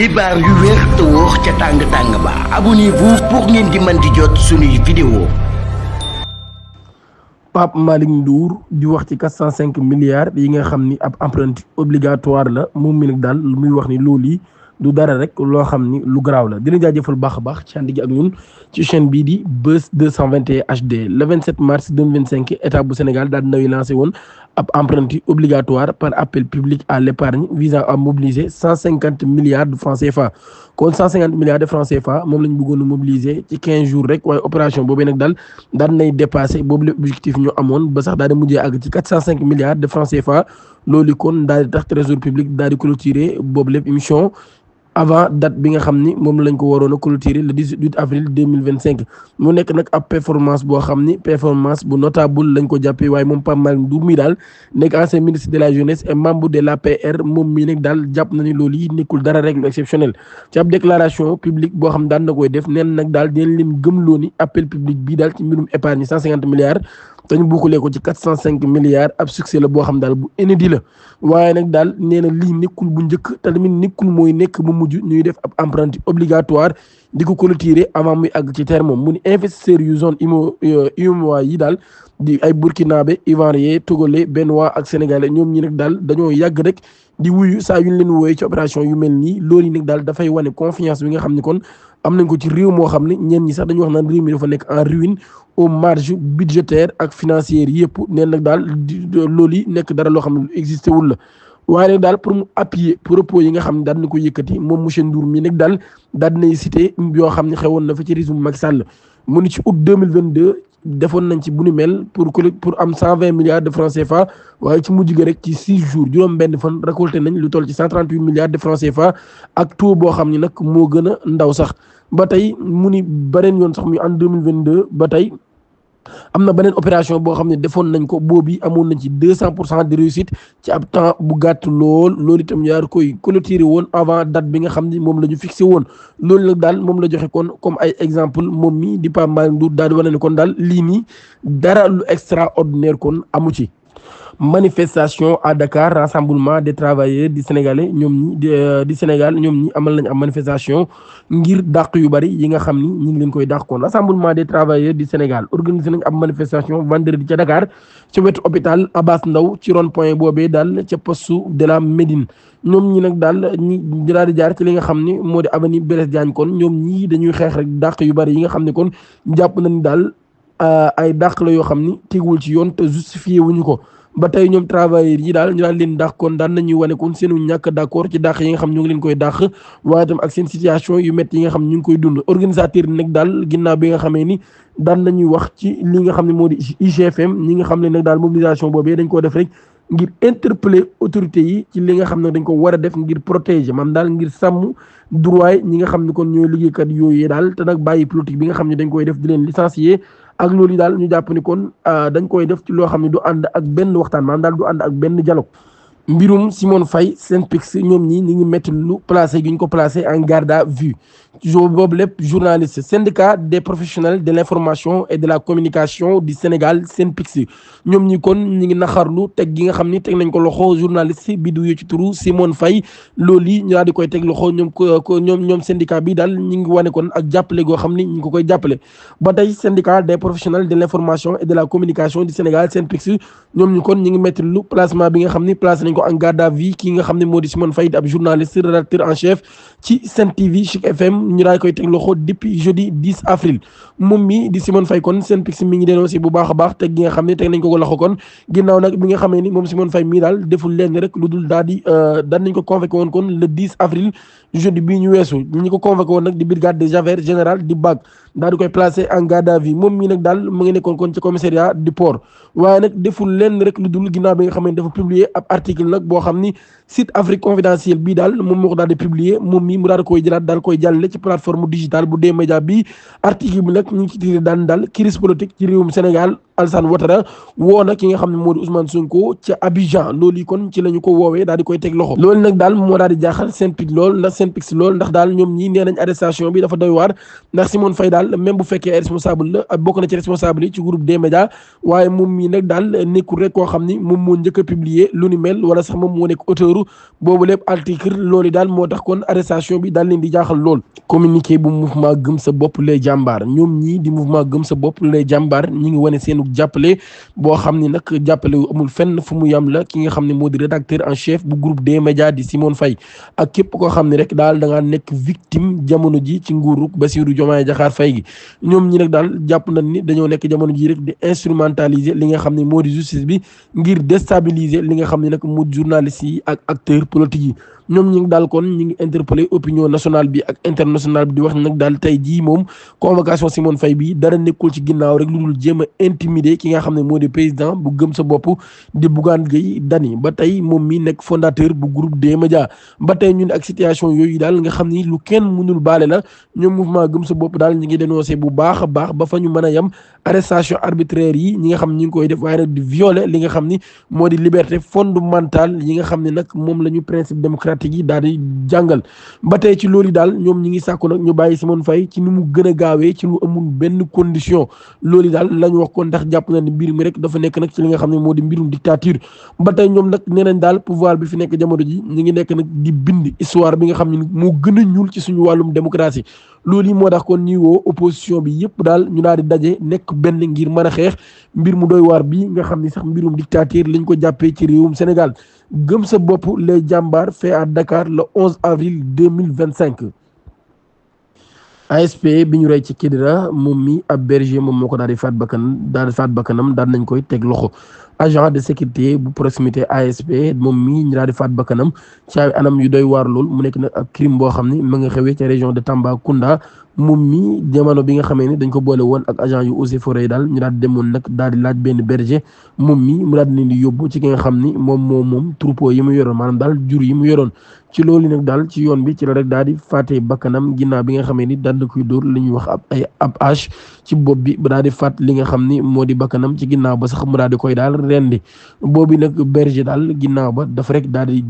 xibaar yu wér te wóor ca tàng ba abonnez-vous pour ngeen di mën di jot suñuy vidéo. Pape Malick Ndour di wax ci 405 milliards yi nga xam ni ab empreinte obligatoire la moom mi nag daal lu muy wax ni loolu yi du dara rek loo xam ni lu garaaw la dina jaajëfal baax a baax ci ànd gi ak ñun ci chaîne bii di Buzz 221 HD le 27 mars 2025 état bu Sénégal daal dinañu lancé woon ab empreinte obligatoire par appel public à l'épargne visant à mobiliser 150 milliards de francs CFA kon 150 milliards de francs CFA moom lañ bëggoon a mobiliser ci 15 jours rek waaye opération boobee nag daal nay dépassé boobu le objectif ñu amoon ba sax daal di mujjee àgg ci 405 milliards de francs CFA loolu kon daal di tax trésor public daal di clôturer boobu lépp émission avant date bi nga xam ni moom lañ ko waroon a clôturer le 18 avril 2025 mu nekk nag ab performance boo xam ni performance bu notable lañ ko jàppee waaye moom Pape Malick Ndour mi daal nekk ancien ministre de la jeunesse et membre de l'APR moom mii nag daal jàpp na ni loolu yi nekkul dara rek lu exceptionnel ci ab déclaration publique boo xam daan na koy def neen nag daal dinañ leen gëmloo ni appel public bii daal ci mbirum épargne 150 milliards te ñu bokkulee ko ci 405 milliards ab succès la boo xam daal bu inédit la waaye nag daal nee na lii nekkul bu njëkk te tamit nekkul mooy nekk bu mujj ñuy def ab empreinte obligatoire di ko clôturer avant muy àgg ci terme mu ni investisseurs yu zone UEMOA yi daal di ay burkinabé ivoirien togolais béninois ak sénégalais ñoom ñi nag daal dañoo yàgg rek di wuyu saa yu ñu leen wooyee ci opération yu mel nii loolu yi nag daal dafay wane confiance bi nga xam ne kon am nañ ko ci réew moo xam ne ñenn ñi sax dañu wax naan réew mi dafa nekk en ruine aux marges budgétaires ak financières yëpp neen nag daal loolu yi nekk dara loo xam ne lu existé wul la waaye nag daal pour mu appuyer propos yi nga xam ne daal na ko yëkkati moom monsieur Ndour mi nag daal dinay cité yoo xam ne xewoon na fa ci régime Macky Sall mu ni ci août 2022 defoon nañ ci bu ni mel pour am 120 milliards de francs CFA waaye ci mujj ga rek ci 6 jours juróom benn fan récolté nañ lu toll ci 138 milliards de francs CFA ak taux boo xam ne nag moo gën a ndaw sax ba tey mu ni beneen yoon sax muy en 2022 ba tey am na beneen opération boo xam ne defoon nañ ko boobu amoon nañ ci 200% de réussite ci ab temps bu gàtt loolu itam yaar koy clôturer woon avant date bi nga xam ne moom la ñu fixé woon loolu nag daal moom la joxe kon comme ay exemple moom mi di Pape Malick Ndour daal di wane ne kon daal lii nii dara lu extraordinaire kon amu ci. Manifestation à Dakar rassemblement des travailleurs du Sénégalais ñoom ñi di Sénégal ñoom ñi amal nañ am manifestation ngir dàq yu bari yi nga xam ni ñu ngi leen koy dàq koon rassemblement des travailleurs du Sénégal organisé nañ am manifestation vendredi ca Dakar ca wetu hôpital Abass Ndao ci rond point boobee daal ca poste de la Médine ñoom ñi nag daal ñi daal di jaar ci li nga xam ni moo di avenue Blaise Diagne kon ñoom ñii dañuy xeex rek dàq yu bari yi nga xam ne kon jàpp nañ daal ay dàq la yoo xam ni teguwul ci yoon te justifié wuñu ko ba tey ñoom travailleurs yi daal ñu daan leen dàq kon daan nañuy wane kon seenu ñàkk d'accord ci dàq yi nga xam ñu ngi leen koy dàq waaye tam ak seen situation yu métti yi nga xam ñu ngi koy dund organisateur yi nag daal ginnaaw bi nga xamee ni daan nañuy wax ci li nga xam ne moo di IGFM ñi nga xam ne nag daal mobilisation boobee dañ koo def rek ngir interpeller autorités yi ci li nga xam ne dañ ko war a def ngir protéger maanaam daal ngir sàmm droit ñi nga xam ne kon ñooy liggéeykat yooyu daal te nag bàyyi politique bi nga xam ne dañ koy def di leen licencier ak loolu daal ñu jàpp ni kon dañ koy def ci loo xam ne du ànd ak benn waxtaan maanaam daal du ànd ak benn dialogue mbirum Simone Faye SYNPICS ñoom ñi ngi métti lu placé gi ñu ko placé en garde à vue boobu lépp journaliste syndicat des professionnels de l'information et de la communication du Sénégal SYNPICS ñoom ñi kon ñi ngi naxarlu teg gi nga xam ni teg nañ ko loxo journaliste bi du ci turu Simone Faye loolu yi ñu daal di koy teg loxo ñoom syndicat bi daal ñi ngi wane kon ak jàppale goo xam ni ñi ngi ko koy jàppale ba tey syndicat des professionnels de l'information et de la communication du Sénégal SYNPICS ñoom ñi kon ñi ngi métti lu placement bi nga xam ni placé nañ ko en garde à vue ki nga xam ne moo di Simone Faye ab journaliste rédacteur en chef ci Sen TV Chic FM ñu daal koy teg loxo depuis jeudi 10 avril moom mi di Simone Faye kon SYNPICS mi ngi dénoncé bu baax a baax teg gi nga xam ne teg nañ ko loxo kon ginnaaw nag bi nga xamee ni moom Simone Faye mii daal deful leen rek lu dul daal di daan nañ ko convoqué woon kon le 10 avril jeudi bii ñu weesu ñi ko convoqué woon nag di brigade des affaires générales di BAG daal di koy placé en garde à vue moom mii nag daal mu ngi nekkoon kon ci commissariat du port waaye nag deful leen rek lu dul ginnaaw bi nga xam ne dafa publier ab article nag boo xam ni site Afrique confidentiel bii daal moom moo ko daal di publier moom mii mu daal di koy jëlaat daal koy jàllale ci plateforme digitale bu D-Media bi article bi nag ñu ngi ci tiré daal crise politique ci réewum Sénégal Alassane Ouattara woo na ki nga xam ne moo di Ousmane Sonko ca Abidjan loolu yi kon ci la ñu ko woowee daal di koy teg loxo loolu nag daal moo daal di jaaxal Synpics lool ndax daal ñoom ñi nee nañ arrestation bi dafa doy waar ndax Simone Faye daal même bu fekkee ay responsable la bokk na ci responsable yi ci groupe des médias waaye moom mii nag daal nekkul rek koo xam ni moom moo njëkk a publier lu ni mel wala sax moom moo nekk auteur boobu lépp article loolu daal moo tax kon arrestation bi daal leen di jaaxal lool. communiqué bu mouvement gëm sa bopp les jàmbaar ñoom ñii di mouvement gëm sa bopp les jàmbaar ñi ngi wane seenu jàppale boo xam ni nag jàppale amul fenn fu mu yam la ki nga xam ne moo di rédacteur en chef bu groupe des médias di Simone Faye ak képp koo xam ne rek daal da ngaa nekk victime jamono ji ci nguuruk Bassirou Diomaye Diakhar Faye gi ñoom ñi nag daal jàpp nañ ni dañoo nekk jamono ji rek di instrumentaliser li nga xam ne moo di justice bi ngir déstabiliser li nga xam ne nag moo di journalistes yi ak acteurs politiques yi ñoom ñi ngi daal kon ñi ngi interpeller opinion nationale bi ak internationale bi di wax nag daal tey jii moom convocation Simone Faye bi dara nekkul ci ginnaaw rek lu dul jéem a intimider ki nga xam ne moo di président bu gëm sa bopp di Bougane Gueye Dany ba tey moom mi nekk fondateur bu groupe des médias ba tey ñun ak situation yooyu daal nga xam ni lu kenn mënul baale la ñoom mouvement gëm sa bopp daal ñi ngi dénoncé bu baax a baax ba fa ñu mën a yem arrestation arbitraire yi ñi nga xam ñi ngi koy def waaye nag di violer li nga xam ni moo di liberté fondamentale yi nga xam ne nag moom la ñu principe démocratique yi daal di jàngal ba tey ci loolu daal ñoom ñi ngi sàkku nag ñu bàyyi Simone Faye ci ni mu gën a gaawee ci lu amul benn condition loolu daal la ñu wax ko ndax jàpp na ni mbir mi rek dafa nekk nag ci li nga xam ne moo di mbirum dictature ba tey ñoom nag nee nañ daal pouvoir bi fi nekk jamono ji ñi ngi nekk nag di bind histoire bi nga xam ne moo gën a ñuul ci suñu wàllum démocratie loolu yi moo tax kon ñuy woo opposition bi yëpp daal ñu daal di daje nekk benn ngir mën a xeex mbir mu doy waar bi nga xam ni sax mbirum dictature lañ ko jàppee ci réewum Sénégal gëm sa bopp les jàmbaar fait à Dakar le 11 avril 2025. ASP bi ñu rey ci Kidira moom mi ab berger moom moo ko daal di faat bakkanam daal nañ koy teg loxo agent de sécurité bu proximité ASP moom mi ñu daal di faat bakkanam ci ay anam yu doy waar lool mu nekk nag ab crime boo xam ni ma nga xewee ca région de Tambacounda moom mi jamono bi nga xamee ni dañ ko boole woon ak agent yu eaux et forêts daal ñu daal di demoon nag daal di laaj benn berger moom mi mu daal di leen di yóbbu ci ki nga xam ni moom troupeau yi mu yoroon maanaam daal jur yi mu yoroon ci loolu nag daal ci yoon bi ci la rek daal di faatee bakkanam ginnaaw bi nga xamee ni daal di koy dóor li ñuy wax ab hache ci bopp bi ba daal di faat li nga xam ni moo di bakkanam ci ginnaaw ba sax mu daal di koy daal rendi boobu nag berger daal ginnaaw ba dafa rek daal di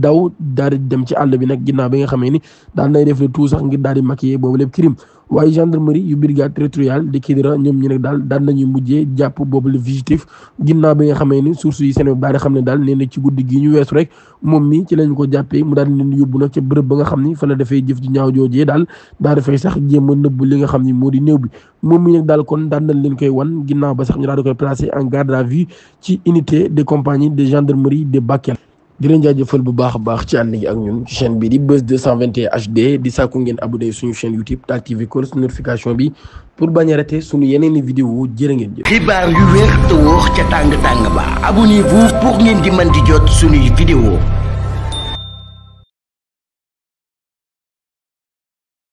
daw daal di dem ci àll bi nag ginnaaw bi nga xamee ni daal nay def le tout sax ngir daal di maquiller boobu lépp crime waaye gendarmerie yu brigade territoriale de Kidira ñoom ñi nag daal nañuy mujjee jàpp boobu le fugitif ginnaaw bi nga xamee ni source yi Sénégal daal di xam ne daal nee na ci guddi gi ñu weesu rek moom mi ci lañ ko jàppee mu daal di leen yóbbu nag ca bërëb ba nga xam ni fa la dafay jëf ji ñaaw joojee daal dafay sax jéem a nëbb li nga xam ni moo di néew bi moom mi nag daal kon daan nañ leen koy wan ginnaaw ba sax ñu daal di koy placé en garde à vue ci unité de compagnie de gendarmerie de Bakel. di leen jaajëfal bu baax a baax ci ànd gi ak ñun ci chaîne bi di Buzz 221 HD di sàkku ngeen abonné suñu chaîne YouTube te activé ko notification bi pour bañ a rater suñu yeneen i vidéo jërë ngeen jëf. xibaar yu wér te wóor ca tàng tàng ba abonnez-vous pour ngeen di mën di jot suñuy vidéo.